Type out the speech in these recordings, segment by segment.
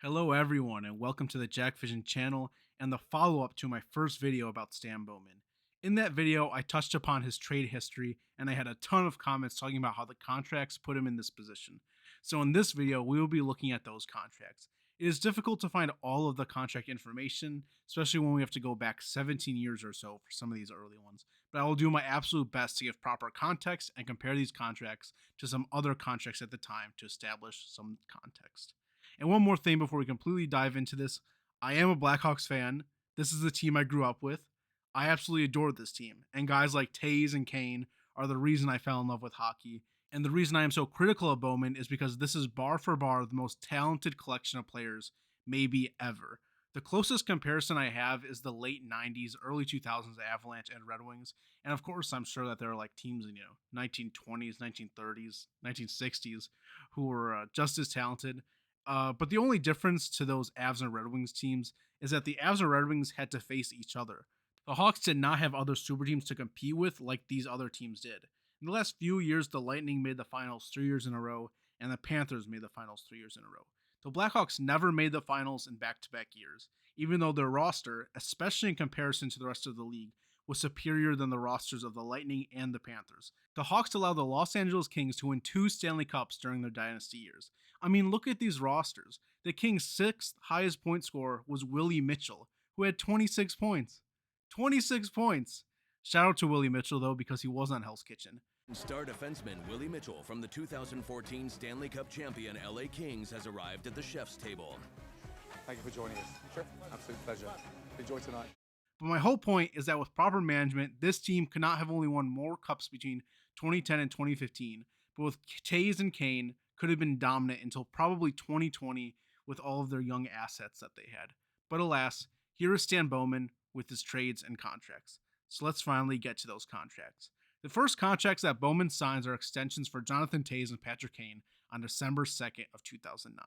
Hello everyone and welcome to the Jack Vision channel and the follow-up to my first video about Stan Bowman. In that video, I touched upon his trade history and I had a ton of comments talking about how the contracts put him in this position. So in this video, we will be looking at those contracts. It is difficult to find all of the contract information, especially when we have to go back 17 years or so for some of these early ones, but I will do my absolute best to give proper context and compare these contracts to some other contracts at the time to establish some context. And one more thing before we completely dive into this, I am a Blackhawks fan. This is the team I grew up with. I absolutely adore this team. And guys like Taze and Kane are the reason I fell in love with hockey. And the reason I am so critical of Bowman is because this is bar for bar the most talented collection of players maybe ever. The closest comparison I have is the late 90s, early 2000s Avalanche and Red Wings. And of course, I'm sure that there are like teams in, 1920s, 1930s, 1960s who were just as talented. But the only difference to those Avs and Red Wings teams is that the Avs and Red Wings had to face each other. The Hawks did not have other super teams to compete with like these other teams did. In the last few years, the Lightning made the finals 3 years in a row, and the Panthers made the finals 3 years in a row. The Blackhawks never made the finals in back-to-back years, even though their roster, especially in comparison to the rest of the league, was superior than the rosters of the Lightning and the Panthers. The Hawks allowed the Los Angeles Kings to win 2 Stanley Cups during their dynasty years. I mean, look at these rosters. The Kings' sixth highest point scorer was Willie Mitchell, who had 26 points. 26 points! Shout out to Willie Mitchell, though, because he was on Hell's Kitchen. Star defenseman Willie Mitchell from the 2014 Stanley Cup champion LA Kings has arrived at the chef's table. Thank you for joining us. Sure. Absolute pleasure. Enjoy tonight. But my whole point is that with proper management, this team could not have only won more cups between 2010 and 2015, but with Taze and Kane, could have been dominant until probably 2020 with all of their young assets that they had. But alas, here is Stan Bowman with his trades and contracts. So let's finally get to those contracts. The first contracts that Bowman signs are extensions for Jonathan Taze and Patrick Kane on December 2nd of 2009.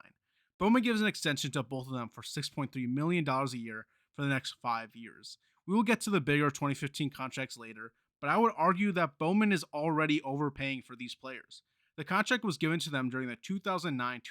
Bowman gives an extension to both of them for $6.3 million a year for the next 5 years. We will get to the bigger 2015 contracts later, but I would argue that Bowman is already overpaying for these players. The contract was given to them during the 2009-2010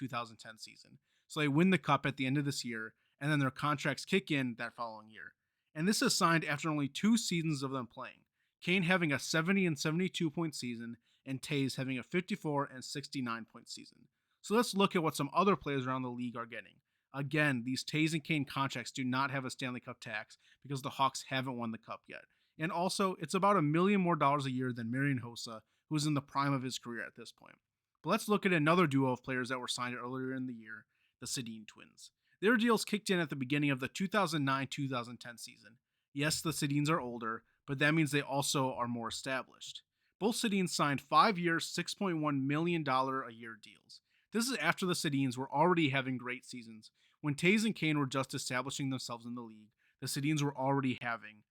season, so they win the cup at the end of this year, and then their contracts kick in that following year. And this is signed after only 2 seasons of them playing. Kane having a 70 and 72 point season, and Taze having a 54 and 69 point season. So let's look at what some other players around the league are getting. Again, these Taze and Kane contracts do not have a Stanley Cup tax because the Hawks haven't won the cup yet. And also, it's about $1 million more a year than Marian Hossa, who is in the prime of his career at this point. But let's look at another duo of players that were signed earlier in the year, the Sedin twins. Their deals kicked in at the beginning of the 2009-2010 season. Yes, the Sedins are older, but that means they also are more established. Both Sedins signed 5-year, $6.1 million a year deals. This is after the Sedins were already having great seasons. When Taze and Kane were just establishing themselves in the league, the Sedins were already having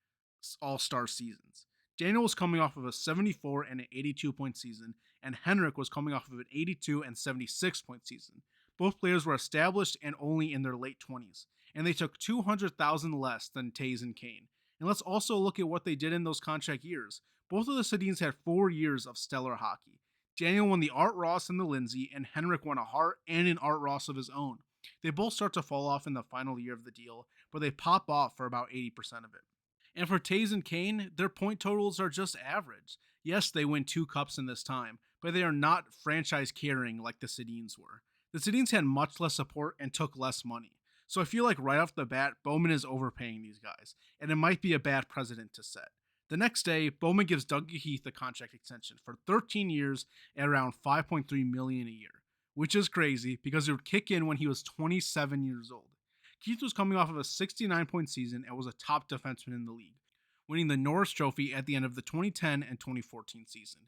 all-star seasons. Daniel was coming off of a 74 and an 82 point season, and Henrik was coming off of an 82 and 76 point season. Both players were established and only in their late 20s, and they took $200,000 less than Taze and Kane. And let's also look at what they did in those contract years. Both of the Sedins had 4 years of stellar hockey. Daniel won the Art Ross and the Lindsay, and Henrik won a Hart and an Art Ross of his own. They both start to fall off in the final year of the deal, but they pop off for about 80% of it. And for Taze and Kane, their point totals are just average. Yes, they win 2 cups in this time, but they are not franchise carrying like the Sedins were. The Sedins had much less support and took less money. So I feel like right off the bat, Bowman is overpaying these guys, and it might be a bad precedent to set. The next day, Bowman gives Dougie Heath a contract extension for 13 years at around $5.3 million a year, which is crazy because it would kick in when he was 27 years old. Keith was coming off of a 69 point season and was a top defenseman in the league, winning the Norris Trophy at the end of the 2010 and 2014 season.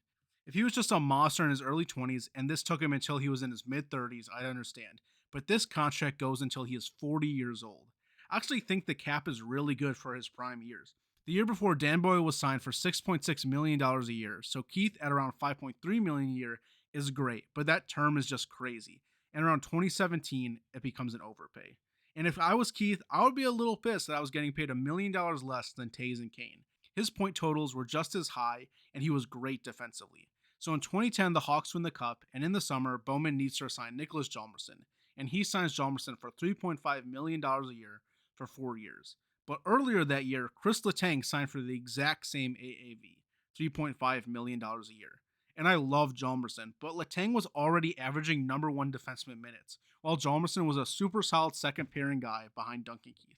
If he was just a monster in his early 20s and this took him until he was in his mid 30s, I'd understand. But this contract goes until he is 40 years old. I actually think the cap is really good for his prime years. The year before, Dan Boyle was signed for $6.6 million a year, so Keith at around $5.3 million a year is great, but that term is just crazy. And around 2017, it becomes an overpay. And if I was Keith, I would be a little pissed that I was getting paid $1 million less than Taze and Kane. His point totals were just as high, and he was great defensively. So in 2010, the Hawks win the cup, and in the summer, Bowman needs to sign Nicholas Hjalmarsson. and he signs Hjalmarsson for $3.5 million a year for 4 years. But earlier that year, Chris Letang signed for the exact same AAV, $3.5 million a year. And I love Hjalmarsson, but Letang was already averaging number one defenseman minutes, while Hjalmarsson was a super solid second pairing guy behind Duncan Keith.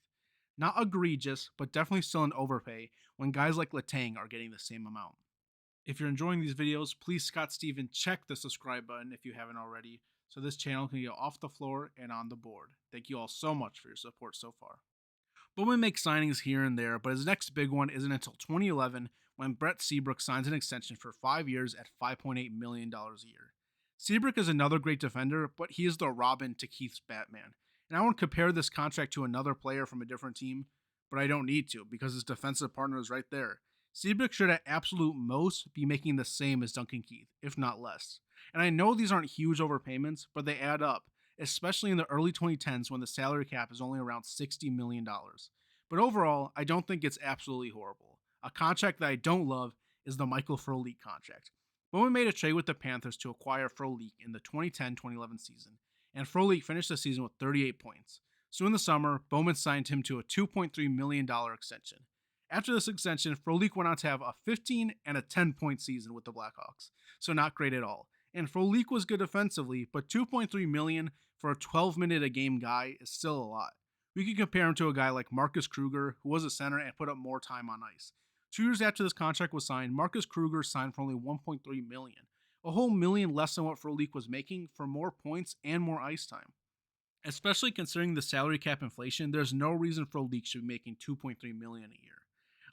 Not egregious, but definitely still an overpay when guys like Letang are getting the same amount. If you're enjoying these videos, please, Scott Steven, check the subscribe button if you haven't already, so this channel can get off the floor and on the board. Thank you all so much for your support so far. Bowman makes signings here and there, but his next big one isn't until 2011 when Brett Seabrook signs an extension for 5 years at $5.8 million a year. Seabrook is another great defender, but he is the Robin to Keith's Batman. And I want to compare this contract to another player from a different team, but I don't need to because his defensive partner is right there. Seabrook should at absolute most be making the same as Duncan Keith, if not less. And I know these aren't huge overpayments, but they add up, especially in the early 2010s when the salary cap is only around $60 million. But overall, I don't think it's absolutely horrible. A contract that I don't love is the Michael Frolik contract. Bowman made a trade with the Panthers to acquire Frolik in the 2010-2011 season, and Frolik finished the season with 38 points. So in the summer, Bowman signed him to a $2.3 million extension. After this extension, Frolik went on to have a 15 and a 10-point season with the Blackhawks, so not great at all. And Frolik was good defensively, but $2.3 million for a 12-minute-a-game guy is still a lot. We could compare him to a guy like Marcus Kruger, who was a center and put up more time on ice. 2 years after this contract was signed, Marcus Kruger signed for only $1.3 million, a whole million less than what Frolik was making for more points and more ice time. Especially considering the salary cap inflation, there's no reason Frolik should be making $2.3 million a year.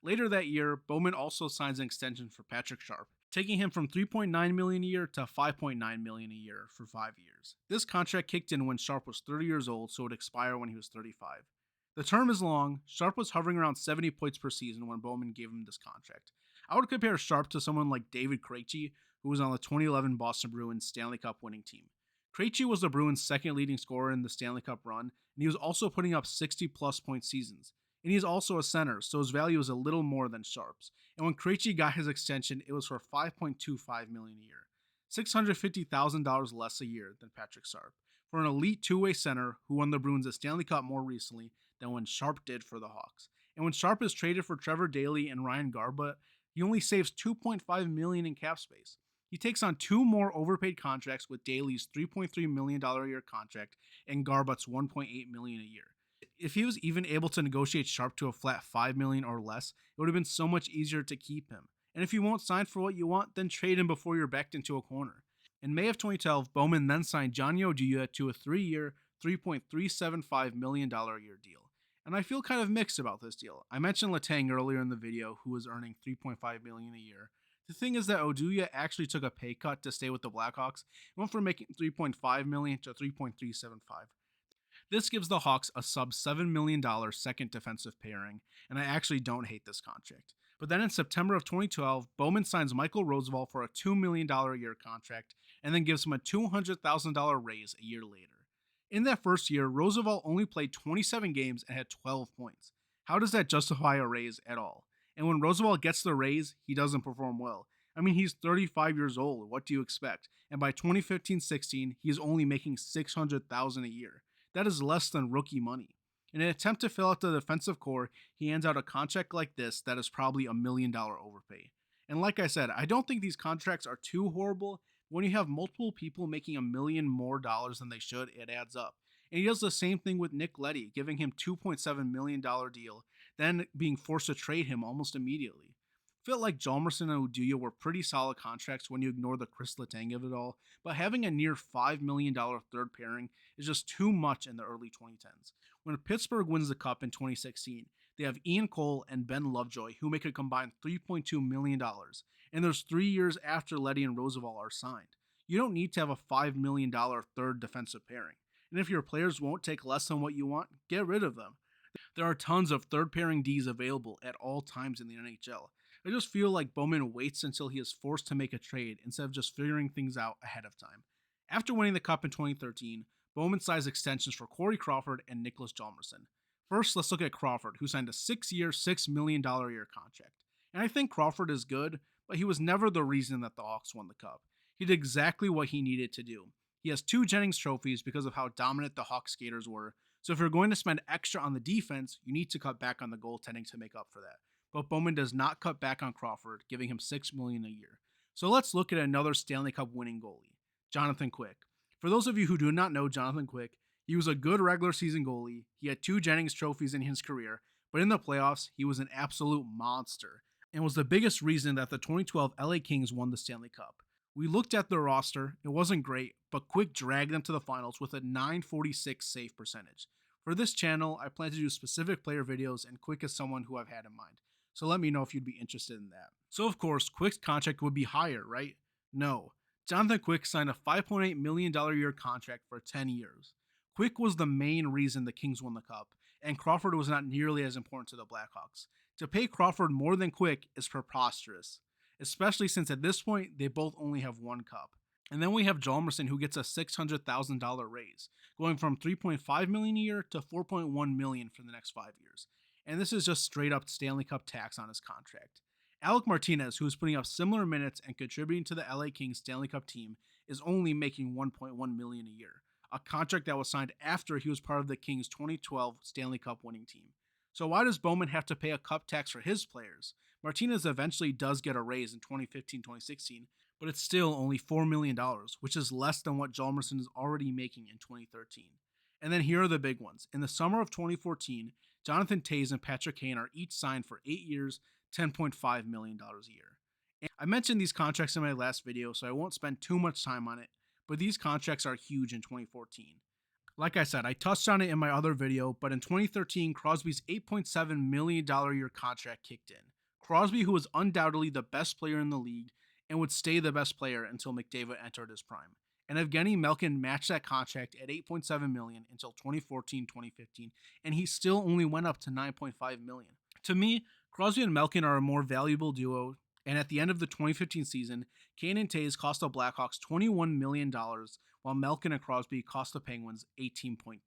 Later that year, Bowman also signs an extension for Patrick Sharp, taking him from $3.9 million a year to $5.9 million a year for 5 years. This contract kicked in when Sharp was 30 years old, so it would expire when he was 35. The term is long. Sharp was hovering around 70 points per season when Bowman gave him this contract. I would compare Sharp to someone like David Krejci, who was on the 2011 Boston Bruins Stanley Cup winning team. Krejci was the Bruins' second leading scorer in the Stanley Cup run, and he was also putting up 60-plus point seasons. And he's also a center, so his value is a little more than Sharp's. And when Krejci got his extension, it was for $5.25 million a year, $650,000 less a year than Patrick Sharp, for an elite two-way center who won the Bruins a Stanley Cup more recently than when Sharp did for the Hawks. And when Sharp is traded for Trevor Daley and Ryan Garbutt, he only saves $2.5 million in cap space. He takes on 2 more overpaid contracts with Daley's $3.3 million a year contract and Garbutt's $1.8 million a year. If he was even able to negotiate Sharp to a flat $5 million or less, it would have been so much easier to keep him. And if you won't sign for what you want, then trade him before you're backed into a corner. In May of 2012, Bowman then signed Johnny Oduya to a 3-year, $3.375 million a year deal. And I feel kind of mixed about this deal. I mentioned Letang earlier in the video, who was earning $3.5 million a year. The thing is that Oduya actually took a pay cut to stay with the Blackhawks, and went from making $3.5 million to $3.375. This gives the Hawks a sub $7 million second defensive pairing, and I actually don't hate this contract. But then in September of 2012, Bowman signs Michael Roosevelt for a $2 million a year contract, and then gives him a $200,000 raise a year later. In that first year, Roosevelt only played 27 games and had 12 points. How does that justify a raise at all? And when Roosevelt gets the raise, he doesn't perform well. I mean, he's 35 years old. What do you expect? And by 2015-16, he is only making $600,000 a year. That is less than rookie money. In an attempt to fill out the defensive core, he hands out a contract like this that is probably $1 million overpay. And like I said, I don't think these contracts are too horrible. When you have multiple people making $1 million more than they should, it adds up. And he does the same thing with Nick Leddy, giving him $2.7 million deal, then being forced to trade him almost immediately. Felt like Hjalmarsson and Oduya were pretty solid contracts when you ignore the Chris Letang of it all, but having a near $5 million third pairing is just too much in the early 2010s. When Pittsburgh wins the Cup in 2016, they have Ian Cole and Ben Lovejoy, who make a combined $3.2 million, and there's 3 years after Leddy and Roosevelt are signed. You don't need to have a $5 million third defensive pairing, and if your players won't take less than what you want, get rid of them. There are tons of third pairing Ds available at all times in the NHL. I just feel like Bowman waits until he is forced to make a trade instead of just figuring things out ahead of time. After winning the Cup in 2013, Bowman signs extensions for Corey Crawford and Nicholas Hjalmarsson. First, let's look at Crawford, who signed a 6-year, $6 million a year contract. And I think Crawford is good, but he was never the reason that the Hawks won the Cup. He did exactly what he needed to do. He has 2 Jennings trophies because of how dominant the Hawks skaters were. So if you're going to spend extra on the defense, you need to cut back on the goaltending to make up for that. But Bowman does not cut back on Crawford, giving him $6 million a year. So let's look at another Stanley Cup winning goalie, Jonathan Quick. For those of you who do not know Jonathan Quick, he was a good regular season goalie. He had 2 Jennings trophies in his career, but in the playoffs, he was an absolute monster and was the biggest reason that the 2012 LA Kings won the Stanley Cup. We looked at their roster, it wasn't great, but Quick dragged them to the finals with a .946 save percentage. For this channel, I plan to do specific player videos, and Quick is someone who I've had in mind. So let me know if you'd be interested in that. So of course, Quick's contract would be higher, right? No. Jonathan Quick signed a $5.8 million a year contract for 10 years. Quick was the main reason the Kings won the Cup, and Crawford was not nearly as important to the Blackhawks. To pay Crawford more than Quick is preposterous, especially since at this point they both only have 1 cup. And then we have Hjalmarsson, who gets a $600,000 raise, going from $3.5 million a year to $4.1 million for the next 5 years. And this is just straight up Stanley Cup tax on his contract. Alec Martinez, who is putting up similar minutes and contributing to the LA Kings Stanley Cup team, is only making $1.1 million a year, a contract that was signed after he was part of the Kings 2012 Stanley Cup winning team. So why does Bowman have to pay a cup tax for his players? Martinez eventually does get a raise in 2015-2016, but it's still only $4 million, which is less than what Hjalmarsson is already making in 2013. And then here are the big ones. In the summer of 2014, Jonathan Toews and Patrick Kane are each signed for 8 years, $10.5 million a year. And I mentioned these contracts in my last video, so I won't spend too much time on it, but these contracts are huge in 2014. Like I said, I touched on it in my other video, but in 2013, Crosby's $8.7 million a year contract kicked in. Crosby, who was undoubtedly the best player in the league and would stay the best player until McDavid entered his prime. And Evgeny Malkin matched that contract at $8.7 million until 2014-2015, and he still only went up to $9.5 million. To me, Crosby and Malkin are a more valuable duo, and at the end of the 2015 season, Kane and Toews cost the Blackhawks $21 million, while Malkin and Crosby cost the Penguins $18.2 million.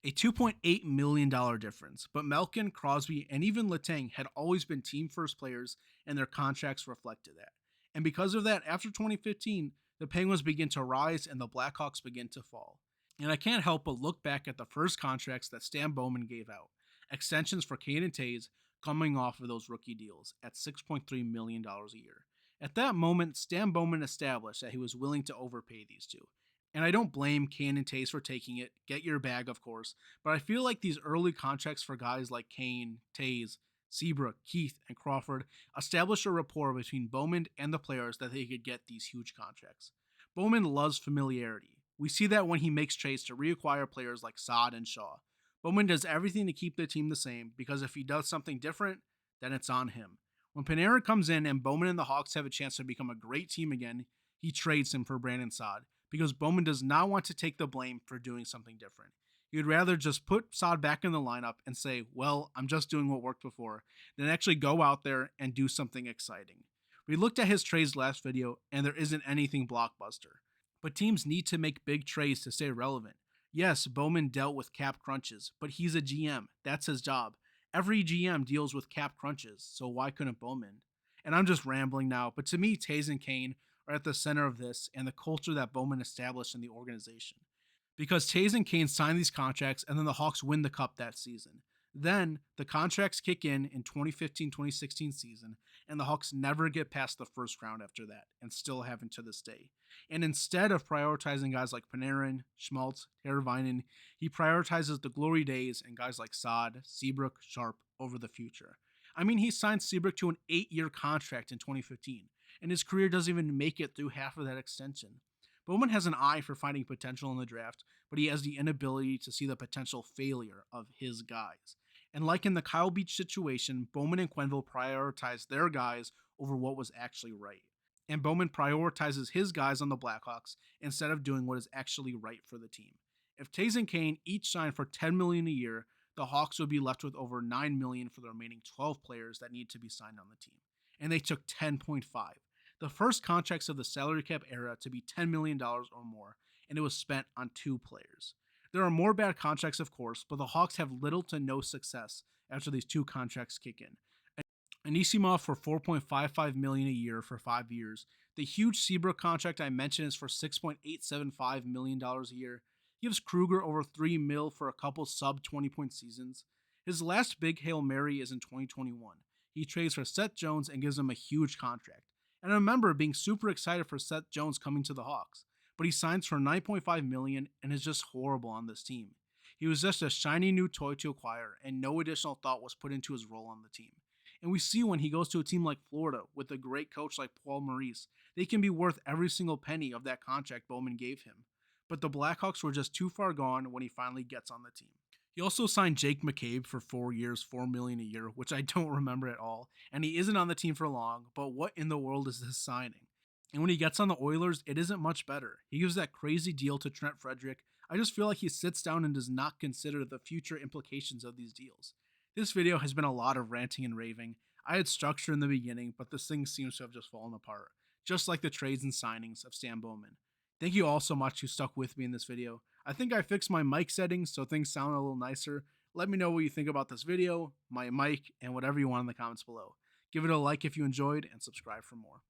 A $2.8 million difference, but Malkin, Crosby, and even Letang had always been team first players, and their contracts reflected that. And because of that, after 2015, the Penguins begin to rise and the Blackhawks begin to fall. And I can't help but look back at the first contracts that Stan Bowman gave out, extensions for Kane and Toews coming off of those rookie deals at $6.3 million a year. At that moment, Stan Bowman established that he was willing to overpay these two. And I don't blame Kane and Toews for taking it, get your bag of course, but I feel like these early contracts for guys like Kane, Toews, Seabrook, Keith, and Crawford established a rapport between Bowman and the players that they could get these huge contracts. Bowman loves familiarity. We see that when he makes trades to reacquire players like Saad and Shaw. Bowman does everything to keep the team the same because if he does something different, then it's on him. When Panarin comes in and Bowman and the Hawks have a chance to become a great team again, he trades him for Brandon Saad because Bowman does not want to take the blame for doing something different. He would rather just put Saad back in the lineup and say, well, I'm just doing what worked before, than actually go out there and do something exciting. We looked at his trades last video, and there isn't anything blockbuster. But teams need to make big trades to stay relevant. Yes, Bowman dealt with cap crunches, but he's a GM. That's his job. Every GM deals with cap crunches, so why couldn't Bowman? And I'm just rambling now, but to me, Toews and Kane are at the center of this and the culture that Bowman established in the organization. Because Toews and Kane signed these contracts and then the Hawks win the cup that season. Then the contracts kick in 2015-2016 season, and the Hawks never get past the first round after that, and still haven't to this day. And instead of prioritizing guys like Panarin, Schmaltz, Teravainen, he prioritizes the glory days and guys like Saad, Seabrook, Sharp over the future. I mean, he signed Seabrook to an 8-year contract in 2015, and his career doesn't even make it through half of that extension. Bowman has an eye for finding potential in the draft, but he has the inability to see the potential failure of his guys. And like in the Kyle Beach situation, Bowman and Quenneville prioritized their guys over what was actually right. And Bowman prioritizes his guys on the Blackhawks instead of doing what is actually right for the team. If Toews and Kane each signed for $10 million a year, the Hawks would be left with over $9 million for the remaining 12 players that need to be signed on the team. And they took $10.5. The first contracts of the salary cap era to be $10 million or more, and it was spent on 2 players. There are more bad contracts, of course, but the Hawks have little to no success after these 2 contracts kick in. Anisimov for $4.55 million a year for 5 years. The huge Seabrook contract I mentioned is for $6.875 million a year. Gives Kruger over $3 mil for a couple sub 20-point seasons. His last big Hail Mary is in 2021. He trades for Seth Jones and gives him a huge contract. And I remember being super excited for Seth Jones coming to the Hawks, but he signs for $9.5 million and is just horrible on this team. He was just a shiny new toy to acquire, and no additional thought was put into his role on the team. And we see when he goes to a team like Florida with a great coach like Paul Maurice, they can be worth every single penny of that contract Bowman gave him. But the Blackhawks were just too far gone when he finally gets on the team. He also signed Jake McCabe for 4 years, $4 million a year, which I don't remember at all, and he isn't on the team for long, but what in the world is this signing? And when he gets on the Oilers, it isn't much better. He gives that crazy deal to Trent Frederick. I just feel like he sits down and does not consider the future implications of these deals. This video has been a lot of ranting and raving. I had structure in the beginning, but this thing seems to have just fallen apart, just like the trades and signings of Stan Bowman. Thank you all so much who stuck with me in this video. I think I fixed my mic settings so things sound a little nicer. Let me know what you think about this video, my mic, and whatever you want in the comments below. Give it a like if you enjoyed, and subscribe for more.